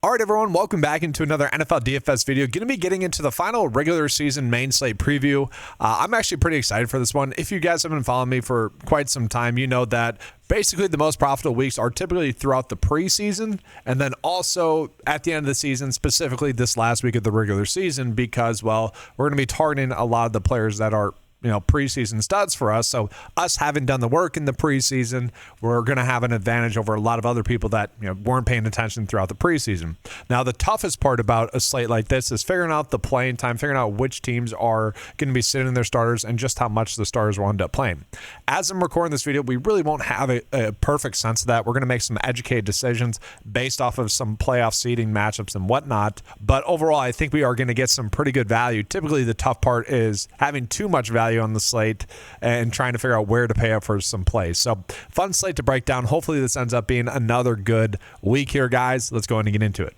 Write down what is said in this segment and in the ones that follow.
All right, everyone, welcome back into another NFL DFS video. Going to be getting into the final regular season main slate preview. I'm actually pretty excited for this one. If you guys have been following me for quite some time, you know that basically the most profitable weeks are typically throughout the preseason and then also at the end of the season, specifically this last week of the regular season, because, well, we're going to be targeting a lot of the players that are preseason studs for us. So us having done the work in the preseason, we're going to have an advantage over a lot of other people that weren't paying attention throughout the preseason. Now, the toughest part about a slate like this is figuring out the playing time, figuring out which teams are going to be sitting their starters and just how much the starters will end up playing. As I'm recording this video, we really won't have a perfect sense of that. We're going to make some educated decisions based off of some playoff seeding matchups and whatnot. But overall, I think we are going to get some pretty good value. Typically, the tough part is having too much value on the slate and trying to figure out where to pay up for some plays. So fun slate to break down. Hopefully this ends up being another good week here, guys. Let's go ahead and get into it.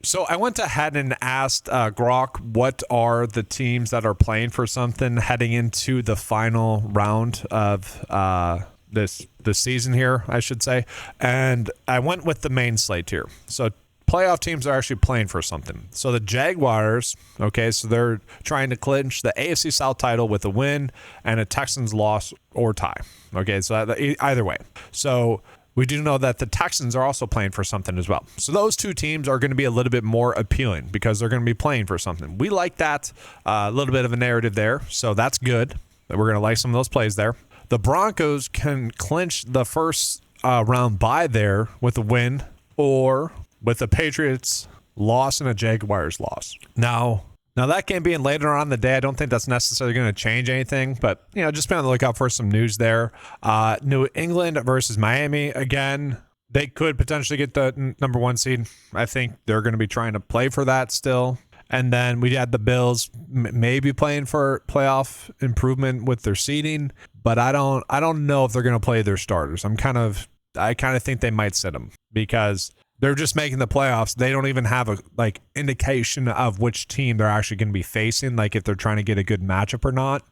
So I went ahead and asked Grok what are the teams that are playing for something heading into the final round of this season here, I should say. And I went with the main slate here. So playoff teams are actually playing for something. So the Jaguars, okay, so they're trying to clinch the AFC South title with a win and a Texans loss or tie. Okay, so either way. So we do know that the Texans are also playing for something as well. So those two teams are going to be a little bit more appealing because they're going to be playing for something. We like that, a little bit of a narrative there. So that's good. We're going to like some of those plays there. The Broncos can clinch the first round bye there with a win or with the Patriots loss and a Jaguars loss. Now that game being later on in the day, I don't think that's necessarily going to change anything, but just be on the lookout for some news there. New England versus Miami. Again, they could potentially get the number one seed. I think they're going to be trying to play for that still. And then we had the Bills maybe playing for playoff improvement with their seeding, but I don't know if they're going to play their starters. I kind of think they might sit them because they're just making the playoffs. They don't even have a indication of which team they're actually going to be facing, like if they're trying to get a good matchup or not.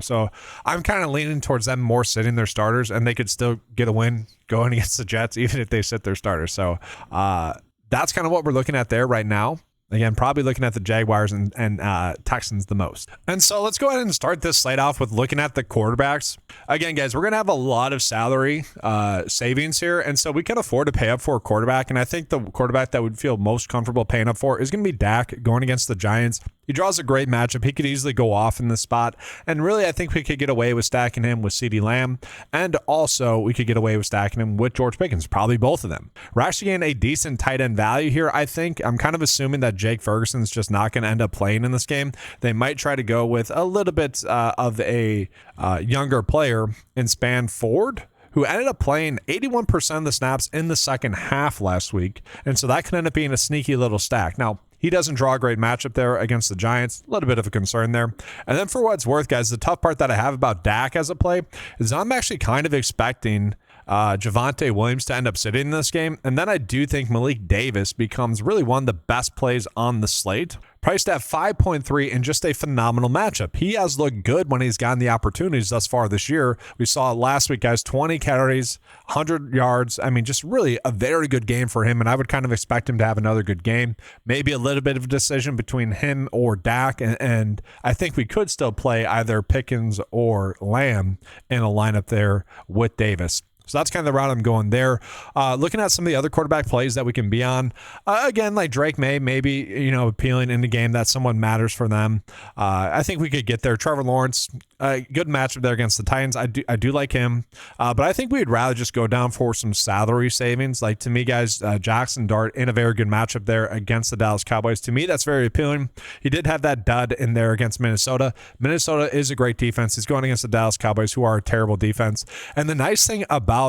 So I'm kind of leaning towards them more sitting their starters, and they could still get a win going against the Jets even if they sit their starters. So that's kind of what we're looking at there right now. Again, probably looking at the Jaguars and Texans the most. And so let's go ahead and start this slate off with looking at the quarterbacks. Again, guys, we're going to have a lot of salary savings here. And so we can afford to pay up for a quarterback. And I think the quarterback that would feel most comfortable paying up for is going to be Dak going against the Giants. He draws a great matchup. He could easily go off in this spot. And really, I think we could get away with stacking him with CeeDee Lamb. And also, we could get away with stacking him with George Pickens, probably both of them. We're actually getting a decent tight end value here, I think. I'm kind of assuming that Jake Ferguson's just not going to end up playing in this game. They might try to go with a little bit of a younger player in Span Ford, who ended up playing 81% of the snaps in the second half last week. And so that could end up being a sneaky little stack. Now, he doesn't draw a great matchup there against the Giants. A little bit of a concern there. And then for what it's worth, guys, the tough part that I have about Dak as a play is I'm actually kind of expecting Javonte Williams to end up sitting in this game. And then I do think Malik Davis becomes really one of the best plays on the slate. Priced at 5.3 in just a phenomenal matchup. He has looked good when he's gotten the opportunities thus far this year. We saw it last week, guys, 20 carries, 100 yards. I mean, just really a very good game for him, and I would kind of expect him to have another good game. Maybe a little bit of a decision between him or Dak, and I think we could still play either Pickens or Lamb in a lineup there with Davis. So that's kind of the route I'm going there. Looking at some of the other quarterback plays that we can be on. Again, like Drake May, maybe, appealing in the game that someone matters for them. I think we could get there. Trevor Lawrence, good matchup there against the Titans. I do like him. But I think we'd rather just go down for some salary savings. Like, to me, guys, Jackson Dart in a very good matchup there against the Dallas Cowboys. To me, that's very appealing. He did have that dud in there against Minnesota. Minnesota is a great defense. He's going against the Dallas Cowboys, who are a terrible defense. And the nice thing about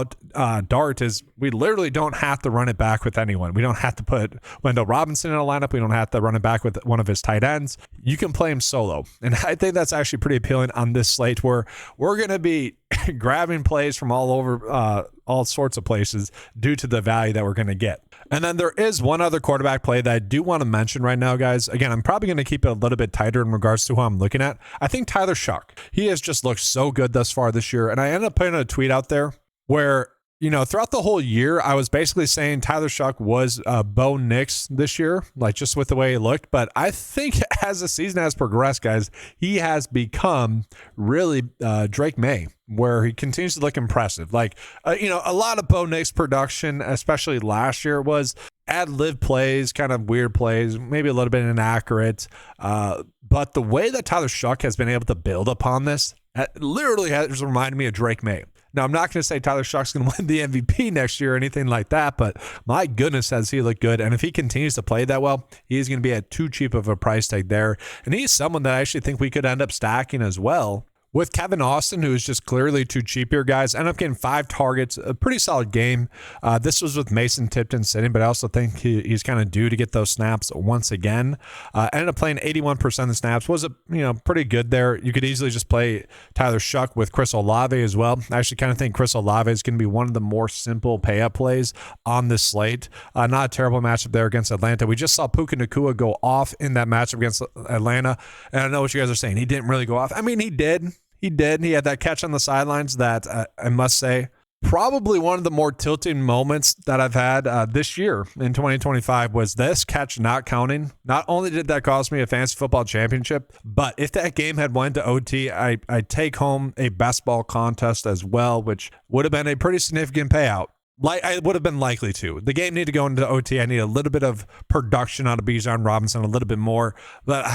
Dart is we literally don't have to run it back with anyone. We don't have to put Wendell Robinson in a lineup. We don't have to run it back with one of his tight ends. You can play him solo. And I think that's actually pretty appealing on this slate, where we're going to be grabbing plays from all over, all sorts of places due to the value that we're going to get. And then there is one other quarterback play that I do want to mention right now, guys. Again, I'm probably going to keep it a little bit tighter in regards to who I'm looking at. I think Tyler Shuck. He has just looked so good thus far this year. And I ended up putting a tweet out there where throughout the whole year, I was basically saying Tyler Shuck was Bo Nix this year, like just with the way he looked. But I think as the season has progressed, guys, he has become really Drake May, where he continues to look impressive. Like, a lot of Bo Nix production, especially last year, was ad-lib plays, kind of weird plays, maybe a little bit inaccurate. But the way that Tyler Shuck has been able to build upon this literally has reminded me of Drake May. Now, I'm not going to say Tyler Shuck's going to win the MVP next year or anything like that, but my goodness, has he looked good. And if he continues to play that well, he's going to be at too cheap of a price tag there. And he's someone that I actually think we could end up stacking as well. With Kevin Austin, who is just clearly too cheap here, guys, ended up getting 5 targets, a pretty solid game. This was with Mason Tipton sitting, but I also think he's kind of due to get those snaps once again. Ended up playing 81% of the snaps. Was pretty good there. You could easily just play Tyler Shuck with Chris Olave as well. I actually kind of think Chris Olave is going to be one of the more simple pay-up plays on this slate. Not a terrible matchup there against Atlanta. We just saw Puka Nacua go off in that matchup against Atlanta, and I know what you guys are saying. He didn't really go off. I mean, he did. He did. He had that catch on the sidelines that I must say, probably one of the more tilting moments that I've had this year in 2025 was this catch not counting. Not only did that cost me a fantasy football championship, but if that game had went to OT, I take home a best ball contest as well, which would have been a pretty significant payout. Like I would have been likely to. The game needed to go into OT. I need a little bit of production out of Bijan Robinson, a little bit more. But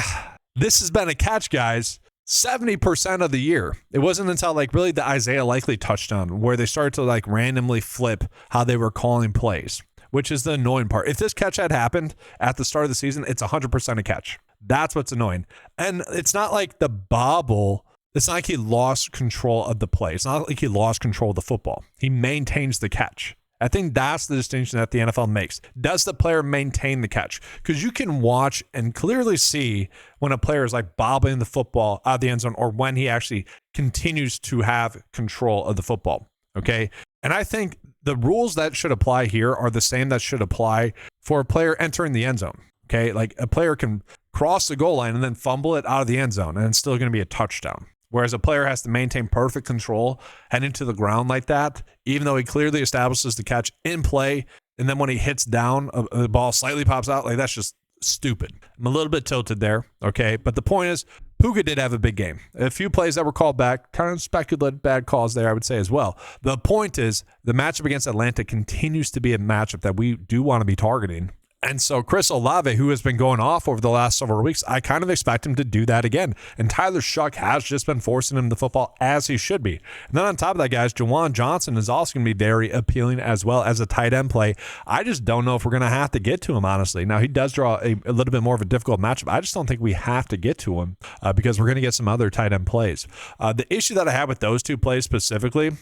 this has been a catch, guys. 70% of the year. It wasn't until really the Isaiah Likely touchdown where they started to randomly flip how they were calling plays, which is the annoying part. If this catch had happened at the start of the season, it's 100% a catch. That's what's annoying. And it's not like the bobble. It's not like he lost control of the play. It's not like he lost control of the football. He maintains the catch. I think that's the distinction that the NFL makes. Does the player maintain the catch? Because you can watch and clearly see when a player is bobbling the football out of the end zone or when he actually continues to have control of the football. Okay. And I think the rules that should apply here are the same that should apply for a player entering the end zone. Okay. Like a player can cross the goal line and then fumble it out of the end zone and it's still going to be a touchdown. Whereas a player has to maintain perfect control heading to the ground like that, even though he clearly establishes the catch in play. And then when he hits down, the ball slightly pops out. That's just stupid. I'm a little bit tilted there. Okay. But the point is, Puka did have a big game. A few plays that were called back, kind of speculative bad calls there, I would say as well. The point is, the matchup against Atlanta continues to be a matchup that we do want to be targeting. And so Chris Olave, who has been going off over the last several weeks, I kind of expect him to do that again. And Tyler Shuck has just been forcing him the football as he should be. And then on top of that, guys, Juwan Johnson is also going to be very appealing as well as a tight end play. I just don't know if we're going to have to get to him, honestly. Now, he does draw a little bit more of a difficult matchup. I just don't think we have to get to him because we're going to get some other tight end plays. The issue that I have with those two plays specifically,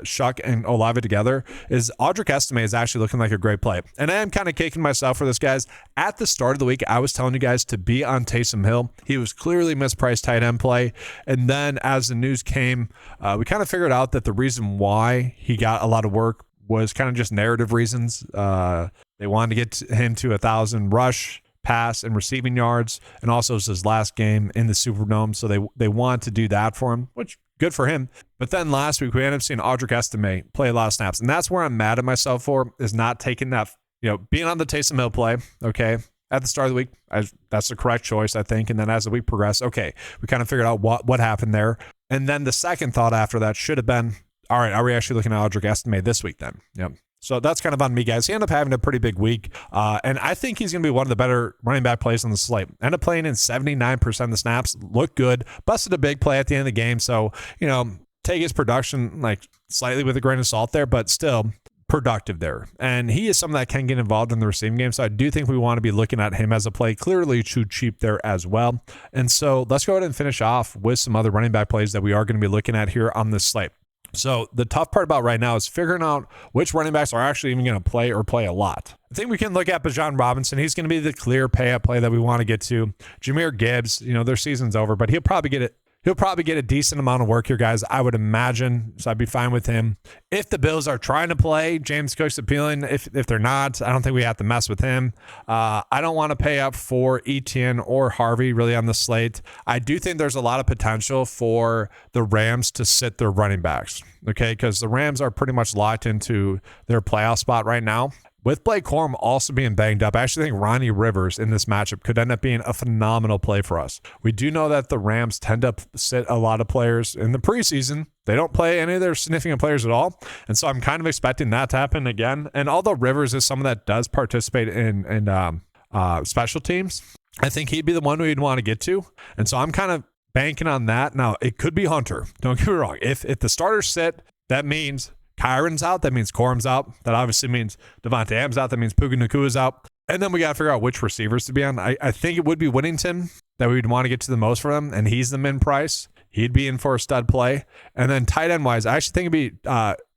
Shuck and Olave together, is Audric Estime is actually looking like a great play. And I am kind of kicking myself for this, guys. At the start of the week, I was telling you guys to be on Taysom Hill. He was clearly mispriced tight end play. And then as the news came, we kind of figured out that the reason why he got a lot of work was kind of just narrative reasons. They wanted to get him to 1,000 rush, pass, and receiving yards. And also it's his last game in the Superdome. So they wanted to do that for him, which good for him. But then last week, we ended up seeing Audric Estime play a lot of snaps. And that's where I'm mad at myself for, is not taking that, being on the Taysom Hill play, okay, at the start of the week, that's the correct choice, I think. And then as the week progressed, okay, we kind of figured out what happened there. And then the second thought after that should have been, all right, are we actually looking at Audric Estime this week then? Yep. So that's kind of on me, guys. He ended up having a pretty big week. And I think he's going to be one of the better running back plays on the slate. Ended up playing in 79% of the snaps. Looked good. Busted a big play at the end of the game. So, take his production slightly with a grain of salt there, but still productive there. And he is someone that can get involved in the receiving game. So I do think we want to be looking at him as a play. Clearly too cheap there as well. And so let's go ahead and finish off with some other running back plays that we are going to be looking at here on this slate. So the tough part about right now is figuring out which running backs are actually even going to play or play a lot. I think we can look at Bijan Robinson. He's going to be the clear pay-up play that we want to get to. Jahmyr Gibbs, their season's over, but he'll probably get He'll probably get a decent amount of work here, guys, I would imagine. So I'd be fine with him. If the Bills are trying to play, James Cook's appealing. If they're not, I don't think we have to mess with him. I don't want to pay up for Etienne or Harvey really on the slate. I do think there's a lot of potential for the Rams to sit their running backs, okay? Because the Rams are pretty much locked into their playoff spot right now. With Blake Corum also being banged up, I actually think Ronnie Rivers in this matchup could end up being a phenomenal play for us. We do know that the Rams tend to sit a lot of players in the preseason. They don't play any of their significant players at all. And so I'm kind of expecting that to happen again. And although Rivers is someone that does participate in special teams, I think he'd be the one we'd want to get to. And so I'm kind of banking on that. Now, it could be Hunter. Don't get me wrong. If the starters sit, that means Kyron's out. That means Corum's out. That obviously means Devontae Adams out. That means Puka Nakua's out. And then we got to figure out which receivers to be on. I think it would be Whittington that we'd want to get to the most for them, and he's the min price. He'd be in for a stud play. And then tight end wise, I actually think it'd be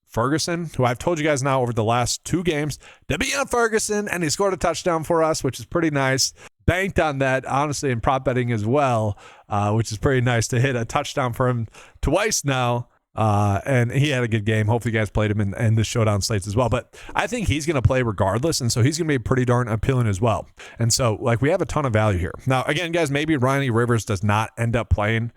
Ferguson, who I've told you guys now over the last 2 games to be on Ferguson, and he scored a touchdown for us, which is pretty nice. Banked on that, honestly, in prop betting as well, which is pretty nice to hit a touchdown for him twice now. And he had a good game. Hopefully you guys played him in the showdown slates as well. But I think he's going to play regardless. And so he's going to be pretty darn appealing as well. And so we have a ton of value here. Now, again, guys, maybe Ronnie Rivers does not end up playing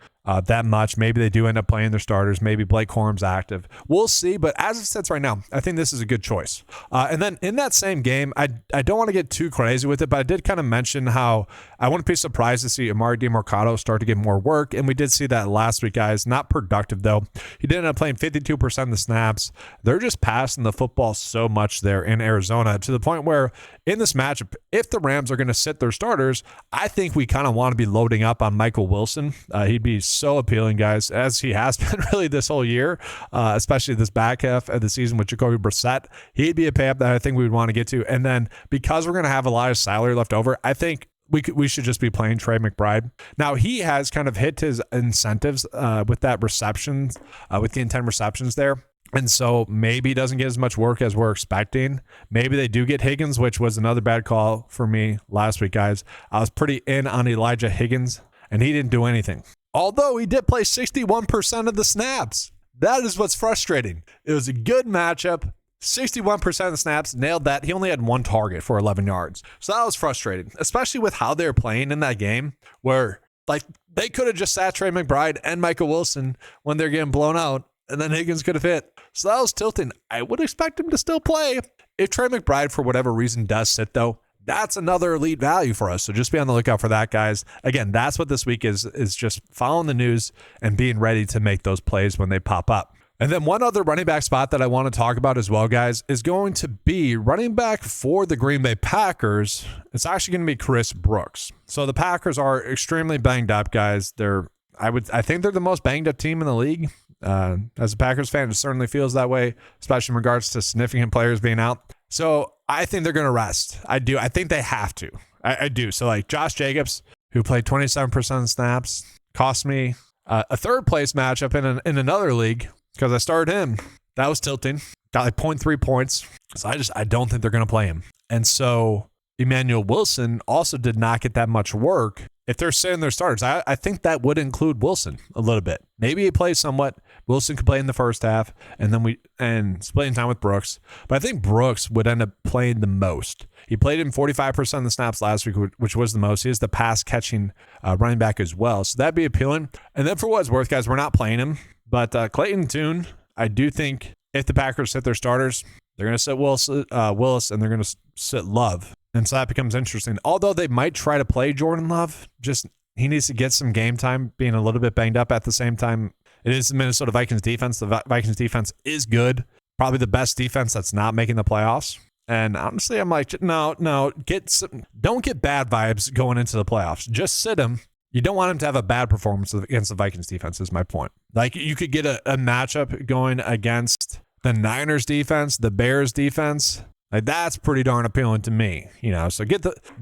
that much. Maybe they do end up playing their starters. Maybe Blake Corum's active. We'll see. But as it sits right now, I think this is a good choice. And then in that same game, I don't want to get too crazy with it, but I did kind of mention how I wouldn't be surprised to see Amari DiMercato start to get more work. And we did see that last week, guys. Not productive, though. He did end up playing 52% of the snaps. They're just passing the football so much there in Arizona to the point where in this matchup, if the Rams are going to sit their starters, I think we kind of want to be loading up on Michael Wilson. He'd be so appealing, guys, as he has been really this whole year, especially this back half of the season with Jacoby Brissett. He'd be a pay up that I think we would want to get to. And then because we're going to have a lot of salary left over, I think we should just be playing Trey McBride. Now, he has kind of hit his incentives with that reception, with the 10 receptions there. And so maybe he doesn't get as much work as we're expecting. Maybe they do get Higgins, which was another bad call for me last week, guys. I was pretty in on Elijah Higgins, and he didn't do anything. Although he did play 61% of the snaps. That is what's frustrating. It was a good matchup. 61% of the snaps, nailed that. He only had 1 target for 11 yards. So that was frustrating, especially with how they were playing in that game where they could have just sat Trey McBride and Michael Wilson when they're getting blown out, and then Higgins could have hit. So that was tilting. I would expect him to still play. If Trey McBride, for whatever reason, does sit, though, that's another elite value for us. So just be on the lookout for that, guys. Again, that's what this week is just following the news and being ready to make those plays when they pop up. And then one other running back spot that I want to talk about as well, guys, is going to be running back for the Green Bay Packers. It's actually going to be Chris Brooks. So the Packers are extremely banged up, guys. I think they're the most banged up team in the league. As a Packers fan, it certainly feels that way, especially in regards to significant players being out. So I think they're going to rest. I do. I think they have to. I do. So Josh Jacobs, who played 27% of snaps, cost me a third place matchup in another league because I started him. That was tilting. Got 0.3 points. So I don't think they're going to play him. And so Emmanuel Wilson also did not get that much work. If they're sitting their starters, I think that would include Wilson a little bit. Maybe he plays somewhat. Wilson could play in the first half, and then splitting time with Brooks. But I think Brooks would end up playing the most. He played in 45% of the snaps last week, which was the most. He is the pass-catching running back as well. So that'd be appealing. And then for what it's worth, guys, we're not playing him. But Clayton Tune, I do think if the Packers sit their starters, they're going to sit Willis, and they're going to sit Love. And so that becomes interesting. Although they might try to play Jordan Love, just he needs to get some game time, being a little bit banged up at the same time. It is the Minnesota Vikings defense. The Vikings defense is good. Probably the best defense that's not making the playoffs. And honestly, I'm like, no, don't get bad vibes going into the playoffs. Just sit him. You don't want him to have a bad performance against the Vikings defense is my point. You could get a matchup going against the Niners defense, the Bears defense. That's pretty darn appealing to me, so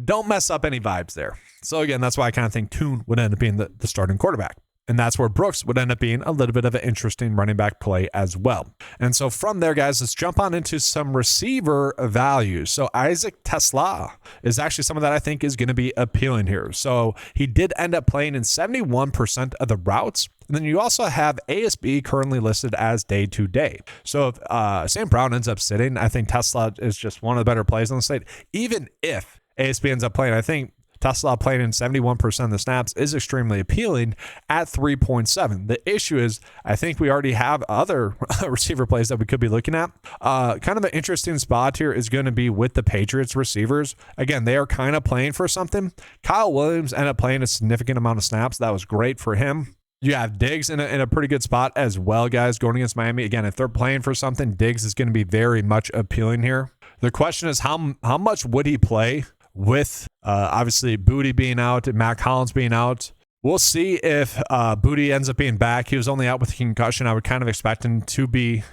don't mess up any vibes there. So again, that's why I kind of think Tune would end up being the starting quarterback. And that's where Brooks would end up being a little bit of an interesting running back play as well. And so from there, guys, let's jump on into some receiver values. So Isaac Tesla is actually someone that I think is going to be appealing here. So he did end up playing in 71% of the routes. And then you also have ASB currently listed as day to day. So if St. Brown ends up sitting, I think Tesla is just one of the better plays on the slate. Even if ASB ends up playing, I think Tesla playing in 71% of the snaps is extremely appealing at 3.7. The issue is, I think we already have other receiver plays that we could be looking at. Kind of an interesting spot here is going to be with the Patriots receivers. Again, they are kind of playing for something. Kyle Williams ended up playing a significant amount of snaps. That was great for him. You have Diggs in a pretty good spot as well, guys, going against Miami. Again, if they're playing for something, Diggs is going to be very much appealing here. The question is, how much would he play with obviously Booty being out and Matt Collins being out? We'll see if Booty ends up being back. He was only out with a concussion. I would kind of expect him to be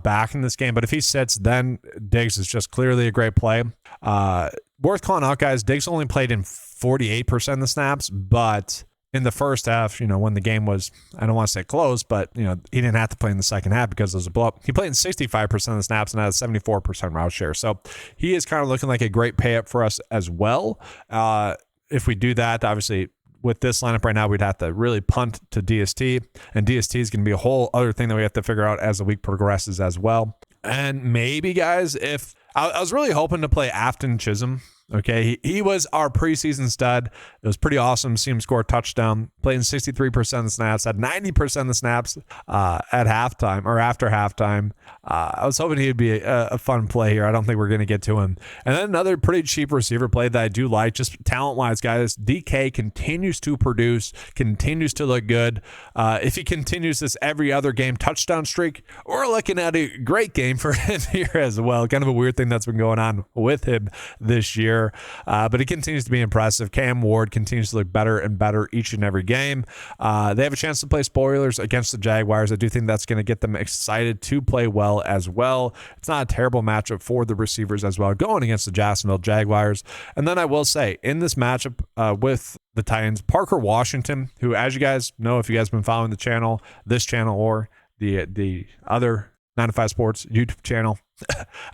back in this game. But if he sits, then Diggs is just clearly a great play. Worth calling out, guys. Diggs only played in 48% of the snaps, but in the first half, when the game was, I don't want to say close, but, he didn't have to play in the second half because there was a blow up. He played in 65% of the snaps and had a 74% route share. So he is kind of looking like a great pay up for us as well. If we do that, obviously, with this lineup right now, we'd have to really punt to DST, and DST is going to be a whole other thing that we have to figure out as the week progresses as well. And maybe, guys, if I was really hoping to play Afton Chisholm. Okay, he was our preseason stud. It was pretty awesome to see him score a touchdown. Playing 63% of the snaps, had 90% of the snaps at halftime or after halftime. I was hoping he'd be a fun play here. I don't think we're going to get to him. And then another pretty cheap receiver play that I do like, just talent-wise, guys. DK continues to produce, continues to look good. If he continues this every other game touchdown streak, we're looking at a great game for him here as well. Kind of a weird thing that's been going on with him this year. But it continues to be impressive. Cam Ward continues to look better and better each and every game. They have a chance to play spoilers against the Jaguars. I do think that's going to get them excited to play well as well. It's not a terrible matchup for the receivers as well, going against the Jacksonville Jaguars. And then I will say, in this matchup with the Titans, Parker Washington, who, as you guys know, if you guys have been following the channel, this channel or the other 9 to 5 Sports YouTube channel,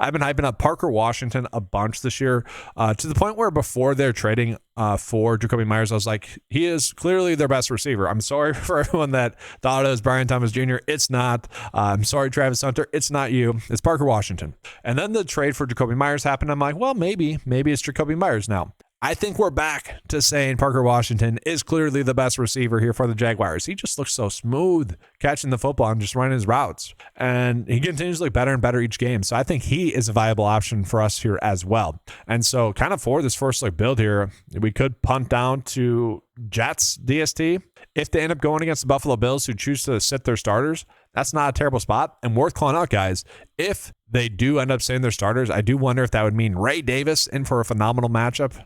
I've been hyping up Parker Washington a bunch this year to the point where before they're trading for Jacoby Myers, I was like, he is clearly their best receiver. I'm sorry for everyone that thought it was Brian Thomas Jr. It's not. I'm sorry, Travis Hunter. It's not you. It's Parker Washington. And then the trade for Jacoby Myers happened. I'm like, well, maybe it's Jacoby Myers now. I think we're back to saying Parker Washington is clearly the best receiver here for the Jaguars. He just looks so smooth catching the football and just running his routes. And he continues to look better and better each game. So I think he is a viable option for us here as well. And so kind of for this first look build here, we could punt down to Jets DST. If they end up going against the Buffalo Bills, who choose to sit their starters, that's not a terrible spot. And worth calling out, guys, if they do end up sitting their starters, I do wonder if that would mean Ray Davis in for a phenomenal matchup.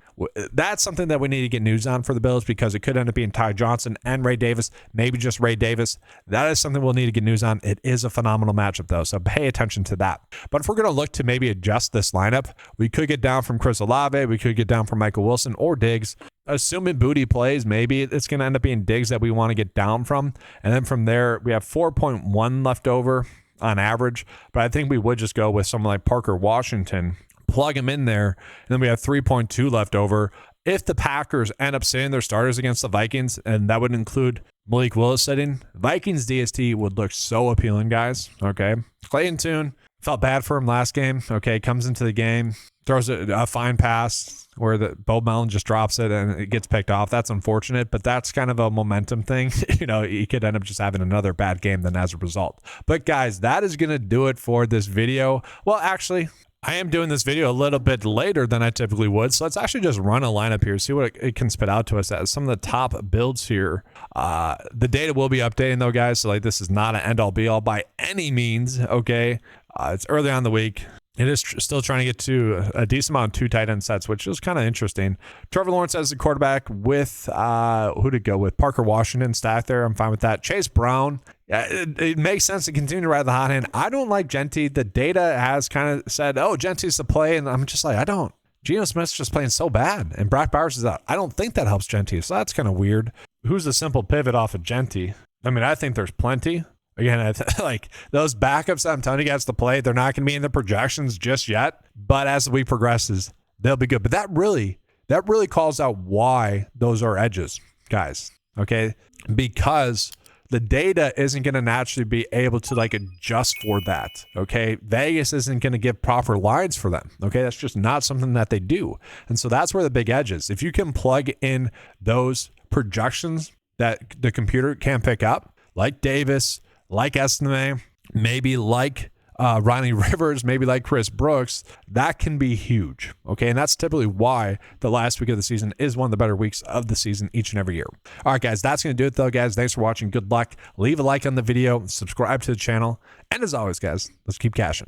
That's something that we need to get news on for the Bills, because it could end up being Ty Johnson and Ray Davis, maybe just Ray Davis. That is something we'll need to get news on. It is a phenomenal matchup, though, so pay attention to that. But if we're going to look to maybe adjust this lineup, we could get down from Chris Olave, we could get down from Michael Wilson or Diggs. Assuming Booty plays, maybe it's going to end up being Diggs that we want to get down from. And then from there, we have 4.1 left over on average. But I think we would just go with someone like Parker Washington, plug him in there, and then we have 3.2 left over. If the Packers end up sitting their starters against the Vikings, and that would include Malik Willis sitting, Vikings DST would look so appealing, guys. Okay. Clayton Tune, felt bad for him last game. Okay. Comes into the game, throws a fine pass where the Bo Melton just drops it and it gets picked off. That's unfortunate, but that's kind of a momentum thing. He could end up just having another bad game then as a result. But guys, that is going to do it for this video. Well, actually, I am doing this video a little bit later than I typically would. So let's actually just run a lineup here, see what it can spit out to us as some of the top builds here. The data will be updating though, guys. So this is not an end all be all by any means. Okay. It's early on in the week. It is still trying to get to a decent amount of 2 tight end sets, which is kind of interesting. Trevor Lawrence as the quarterback with, who to go with? Parker Washington stacked there. I'm fine with that. Chase Brown. Yeah, it makes sense to continue to ride the hot hand. I don't like Genty. The data has kind of said, oh, Genty's the play. And I'm just like, I don't. Geno Smith's just playing so bad. And Brock Bowers is out. I don't think that helps Genty. So that's kind of weird. who's the simple pivot off of Genty? I mean, I think there's plenty. Again, like those backups I'm telling you guys to play, they're not going to be in the projections just yet. But as the week progresses, they'll be good. But that really calls out why those are edges, guys. Okay, because the data isn't going to naturally be able to like adjust for that. Okay, Vegas isn't going to give proper lines for them. Okay, that's just not something that they do. And so that's where the big edge is. If you can plug in those projections that the computer can pick up, like Davis, like Estime, maybe like Ronnie Rivers, maybe like Chris Brooks, that can be huge. Okay, and that's typically why the last week of the season is one of the better weeks of the season each and every year. All right, guys, that's going to do it though, guys. Thanks for watching. Good luck. Leave a like on the video, subscribe to the channel, and as always, guys, let's keep cashing.